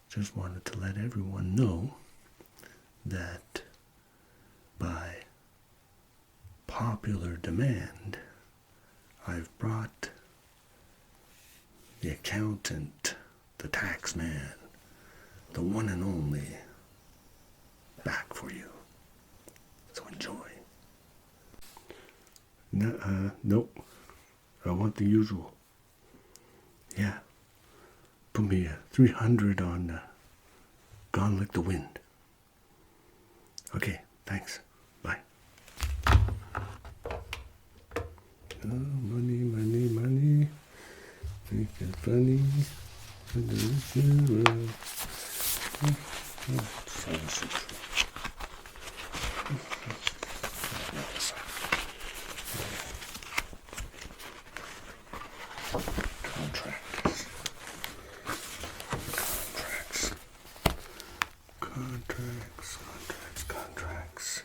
just wanted to let everyone know that by popular demand, I've brought the accountant, the tax man, the one and only, back for you. So enjoy. Nope. I want the usual. Yeah. Put me a 300 on Gone Like the Wind. Okay, thanks. Bye. Money, money, money. Make it funny. Contractors. Contracts.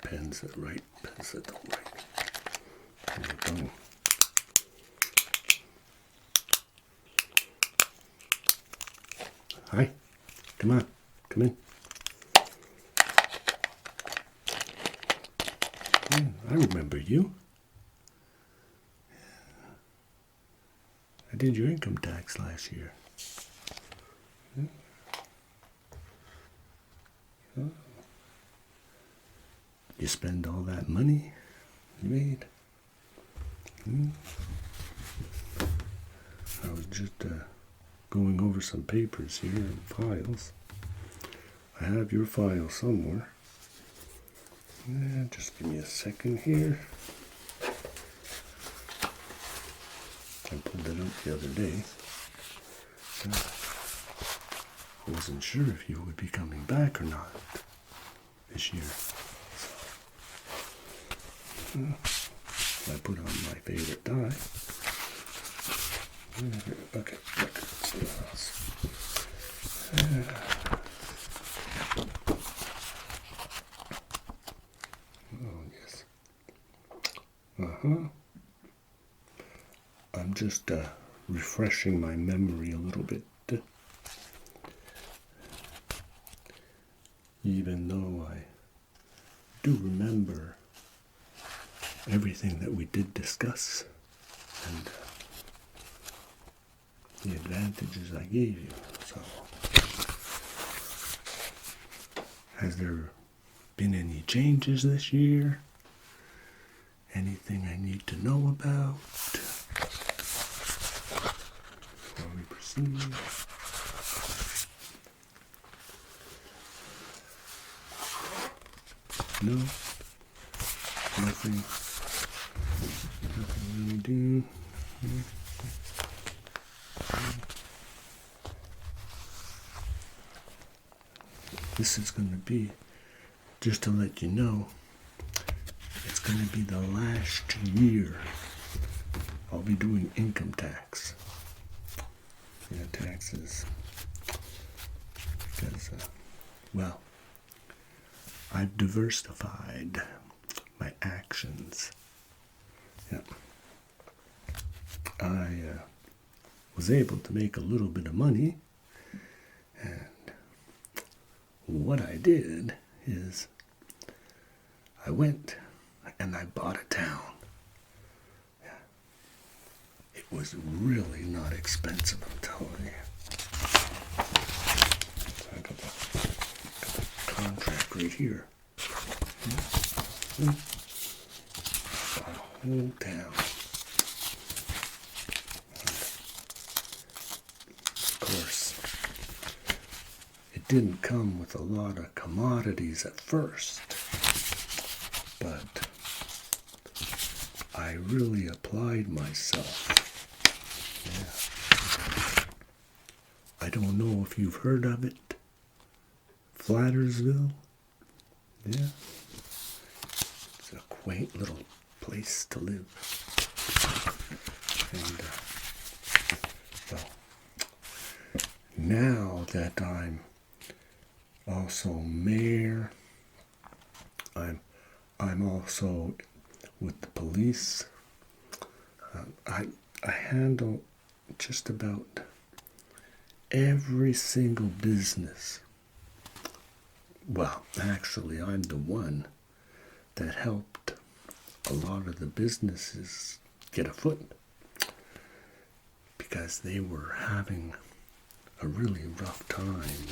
Pens that write, pens that don't write. Hi, come on, come in. I remember you. I did your income tax last year. You spend all that money you made? I was just going over some papers here and files. I have your file somewhere. Just give me a second here. I pulled it up the other day. I wasn't sure if you would be coming back or not this year. I put on my favorite dye. Okay, oh, yes. I'm just refreshing my memory a little bit. Even though I do remember everything that we did discuss and the advantages I gave you. So, has there been any changes this year? Anything I need to know about before we proceed? No? Nothing really do. This is going to be, just to let you know, it's going to be the last year I'll be doing income tax. Yeah, taxes. Because, well, I've diversified my actions. Yeah. I was able to make a little bit of money, and what I did is I went and I bought a town. Yeah. It was really not expensive, I'm telling you. So I got the contract right here. Bought a whole town. Of course, it didn't come with a lot of commodities at first, but I really applied myself. Yeah. I don't know if you've heard of it. Flattersville. Yeah. It's a quaint little place to live. And, well, now that I'm also mayor, I'm also with the police. I handle just about every single business. Well, actually, I'm the one that helped a lot of the businesses get afoot because they were having a really rough time. And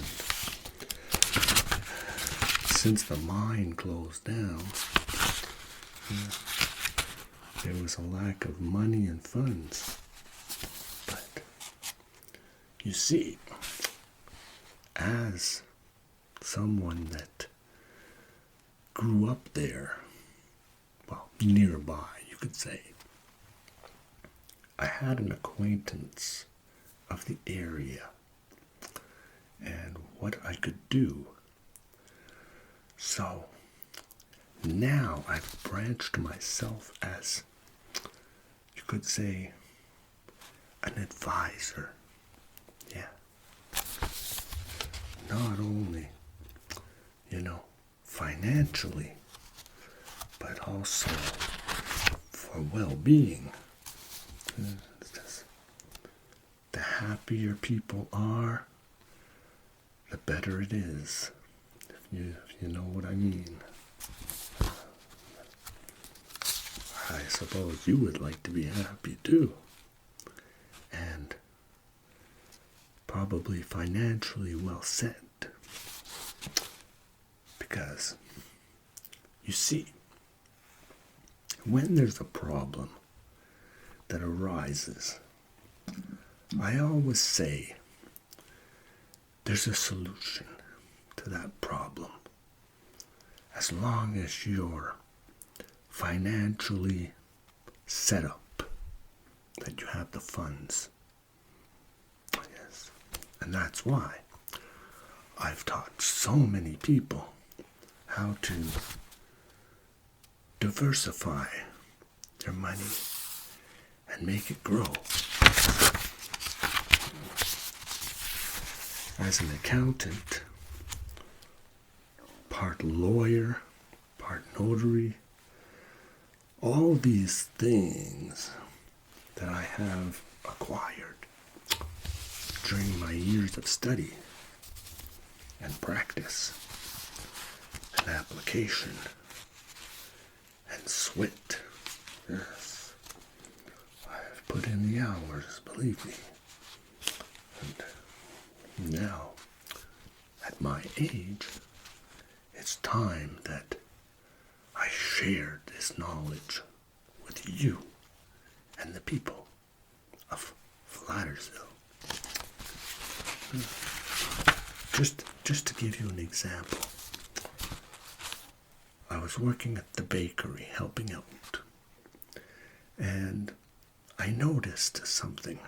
since the mine closed down, there was a lack of money and funds. But you see, as someone that grew up there, well, nearby, you could say, I had an acquaintance of the area and what I could do. So now I've branched myself as, you could say, an advisor. Yeah. Not only, financially, but also for well-being. The happier people are, the better it is, if you know what I mean. I suppose you would like to be happy too, and probably financially well set. Because, you see, when there's a problem that arises, I always say there's a solution to that problem as long as you're financially set up, that you have the funds. Yes. And that's why I've taught so many people how to diversify their money and make it grow. As an accountant, part lawyer, part notary, all these things that I have acquired during my years of study and practice and application and sweat. Yes, I've put in the hours, believe me. And now, at my age, it's time that I shared this knowledge with you and the people of Flattersville. Just to give you an example, I was working at the bakery helping out, and I noticed something.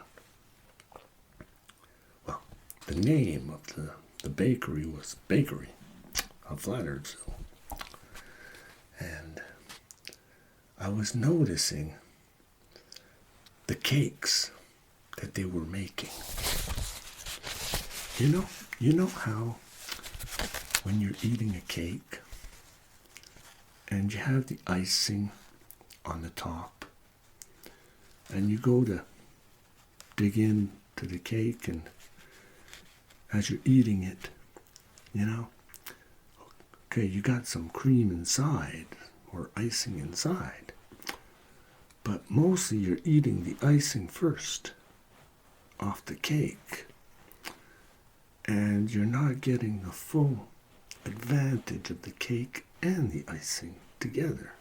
Well, the name of the bakery was Bakery of Flattersville, and I was noticing the cakes that they were making. You know how when you're eating a cake and you have the icing on the top and you go to dig into the cake, and as you're eating it, okay, you got some cream inside or icing inside, but mostly you're eating the icing first off the cake, and you're not getting the full advantage of the cake and the icing together.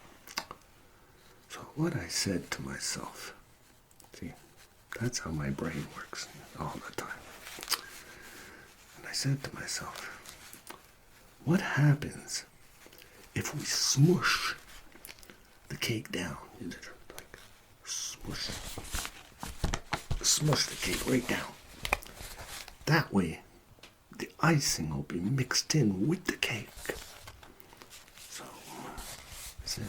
So what I said to myself, see, that's how my brain works all the time. And I said to myself, what happens if we smush the cake down? smush the cake right down. That way, the icing will be mixed in with the cake. So, that's it.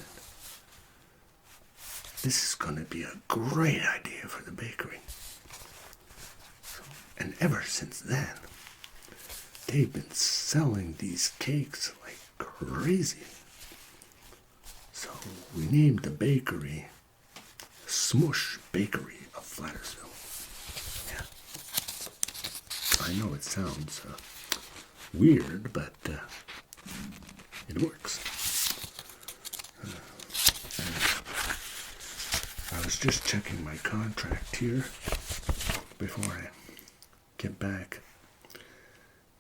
This is going to be a great idea for the bakery. And ever since then, they've been selling these cakes like crazy. So we named the bakery Smush Bakery of Flattersville. Yeah. I know it sounds weird, but it works. I was just checking my contract here before I get back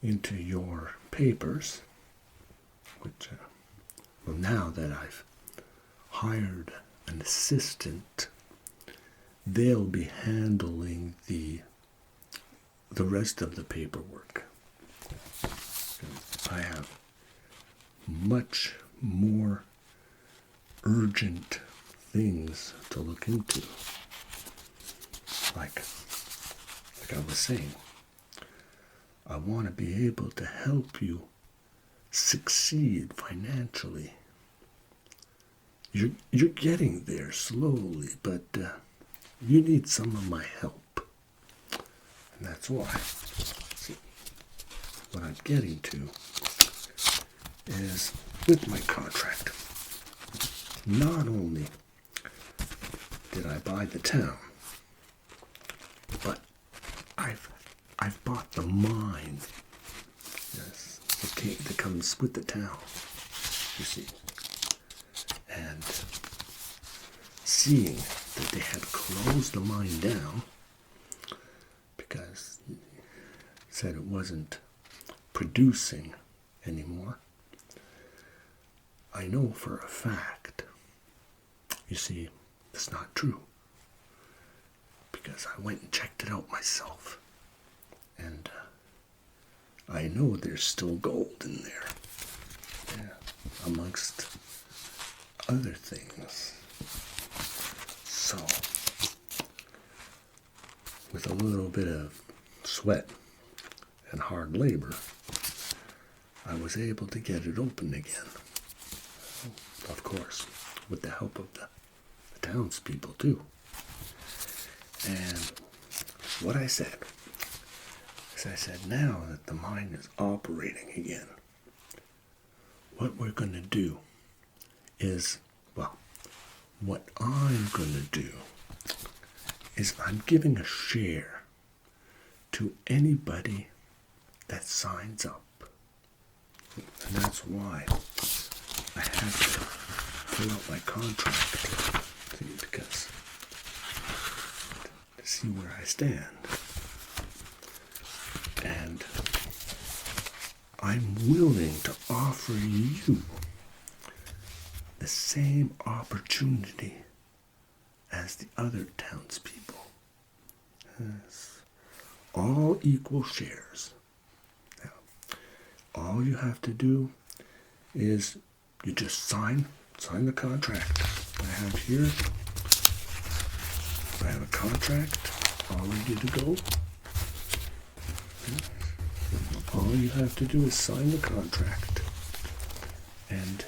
into your papers, which, well, now that I've hired an assistant, they'll be handling the rest of the paperwork. I have much more urgent things to look into. Like I was saying, I want to be able to help you succeed financially. You're getting there slowly, but you need some of my help. And that's why. See, what I'm getting to is with my contract. Not only did I buy the town, but I've bought the mine. Yes, the cake that comes with the town. You see. And seeing that they had closed the mine down because it said it wasn't producing anymore, I know for a fact, you see, it's not true. Because I went and checked it out myself. And I know there's still gold in there. Yeah, amongst other things. So, with a little bit of sweat and hard labor, I was able to get it open again. Of course, with the help of the townspeople too. And what I said is now that the mine is operating again, what we're going to do is, well, what I'm going to do is I'm giving a share to anybody that signs up. And that's why I had to fill out my contract, because to see where I stand. And I'm willing to offer you the same opportunity as the other townspeople. Yes. All equal shares. Now, all you have to do is you just sign the contract. I have a contract all ready to go. All you have to do is sign the contract. And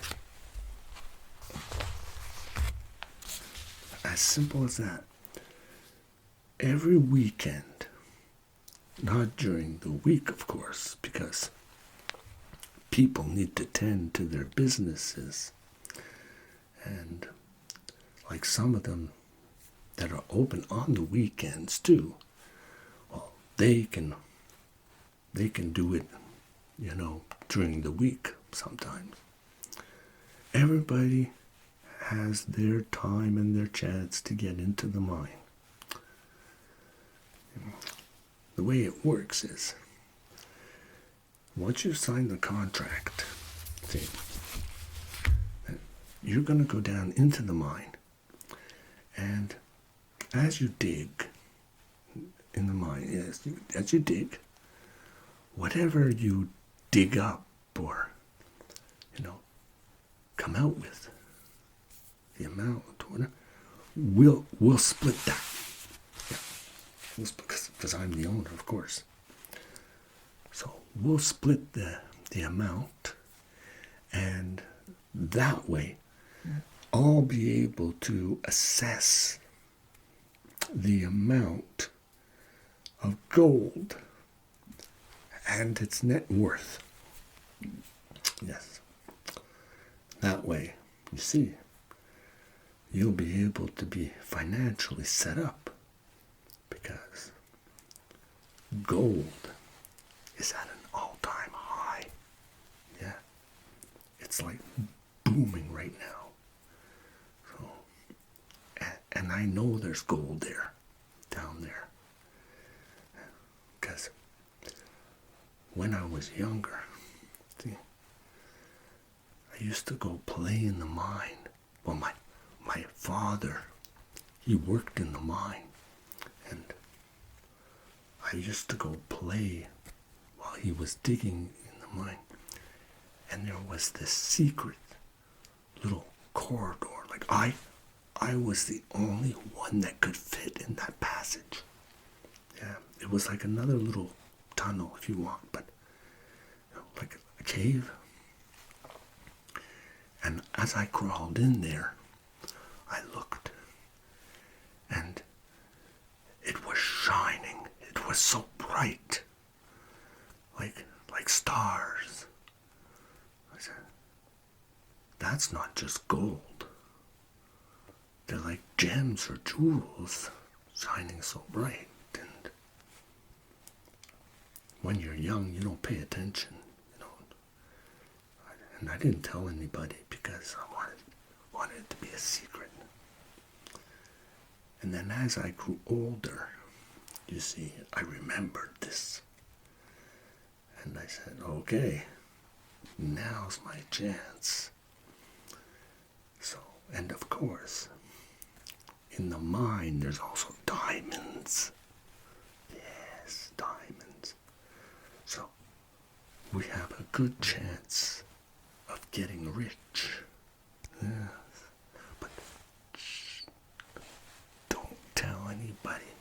as simple as that. Every weekend, not during the week, of course, because people need to tend to their businesses. And like some of them that are open on the weekends too, well, they can do it, during the week sometimes. Everybody has their time and their chance to get into the mine. The way it works is, once you sign the contract, see, you're going to go down into the mine, and as you dig in the mine, as you dig, whatever you dig up or, come out with, the amount, we'll split that. Yeah, because I'm the owner, of course. So we'll split the amount, and that way I'll be able to assess the amount of gold and its net worth. Yes. That way, you see, you'll be able to be financially set up, because gold is at an all-time high. Yeah. It's like booming right now. So, and I know there's gold there, down there. Because when I was younger, see, I used to go play in the mine. Well, my father, he worked in the mine, and I used to go play while he was digging in the mine. And there was this secret little corridor. Like I was the only one that could fit in that passage. Yeah, it was like another little tunnel, if you want, but like a cave. And as I crawled in there, I looked, and it was shining. It was so bright, like stars. I said, that's not just gold. They're like gems or jewels, shining so bright. And when you're young, you don't pay attention, And I didn't tell anybody because I wanted it to be a secret. And then as I grew older, you see, I remembered this. And I said, okay, now's my chance. So, and of course, in the mine, there's also diamonds. Yes, diamonds. So, we have a good chance of getting rich. Yes. But shh, don't tell anybody.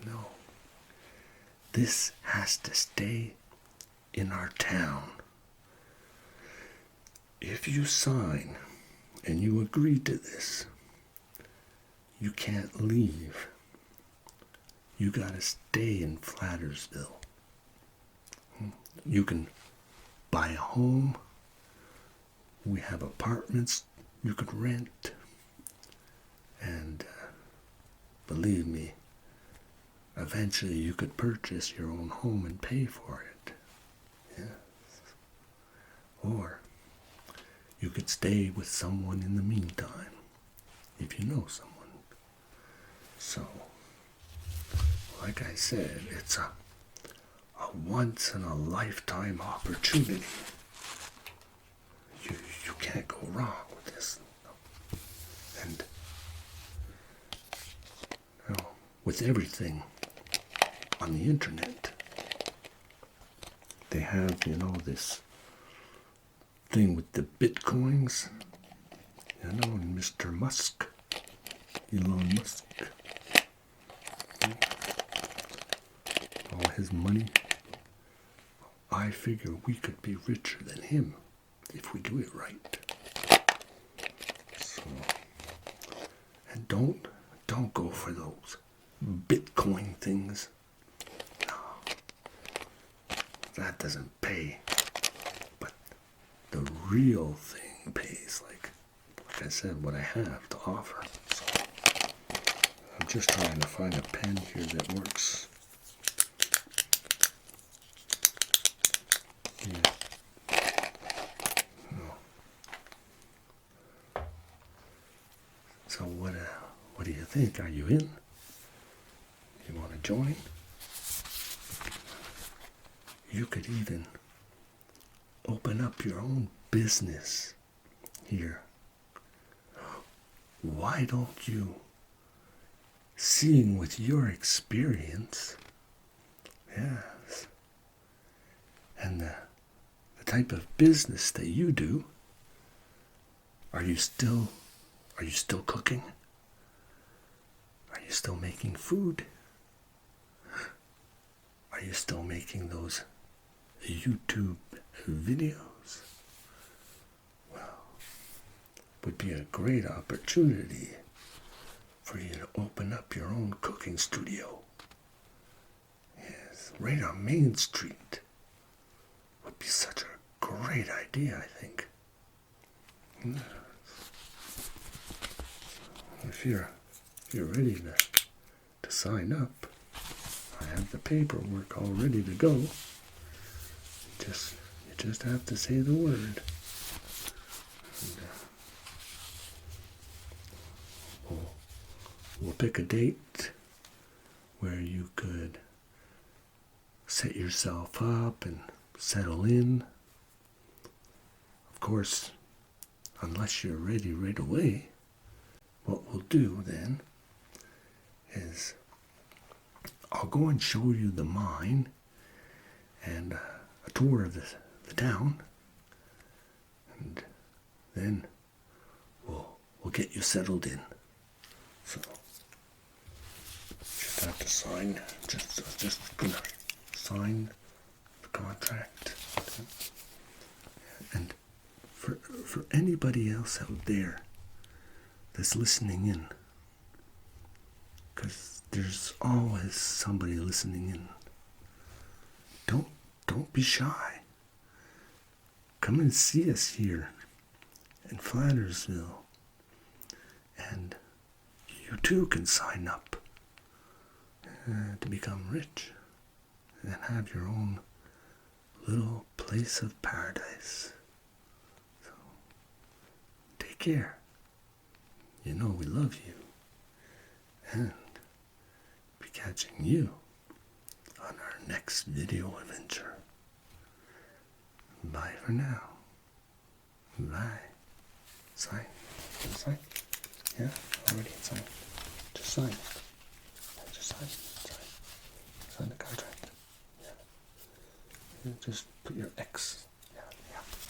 No. This has to stay in our town. If you sign and you agree to this, you can't leave. You gotta stay in Flattersville. You can buy a home. We have apartments you could rent. And believe me, eventually you could purchase your own home and pay for it. Yes. Or you could stay with someone in the meantime, if you know someone. So, like I said, it's a once-in-a-lifetime opportunity. You can't go wrong with this. And with everything on the internet, they have, this thing with the bitcoins, and Mr. Musk, Elon Musk, all his money. I figure we could be richer than him if we do it right. So, and don't go for those Bitcoin things. No, that doesn't pay. But the real thing pays, like I said, what I have to offer. So I'm just trying to find a pen here that works. Yeah. So what do you think? Are you in? You want to join? You could even open up your own business here. Why don't you, seeing with your experience, yes, and the type of business that you do, are you still cooking? still making food? Are you still making those YouTube videos? Well, it would be a great opportunity for you to open up your own cooking studio. Yes, right on Main Street. Would be such a great idea, I think. If you're ready to sign up, I have the paperwork all ready to go. You just have to say the word. And, we'll pick a date where you could set yourself up and settle in. Of course, unless you're ready right away, what we'll do then is I'll go and show you the mine and a tour of the town, and then we'll get you settled in. So just have to sign, just gonna sign the contract. And for anybody else out there that's listening in, because there's always somebody listening in, don't be shy. Come and see us here in Flannersville, and you too can sign up to become rich and have your own little place of paradise. So take care. You know we love you, and be catching you on our next video adventure. Bye for now. Bye. Sign. Sign? Yeah, already signed. Just sign it. Just sign. Sign the contract. Yeah. Just put your X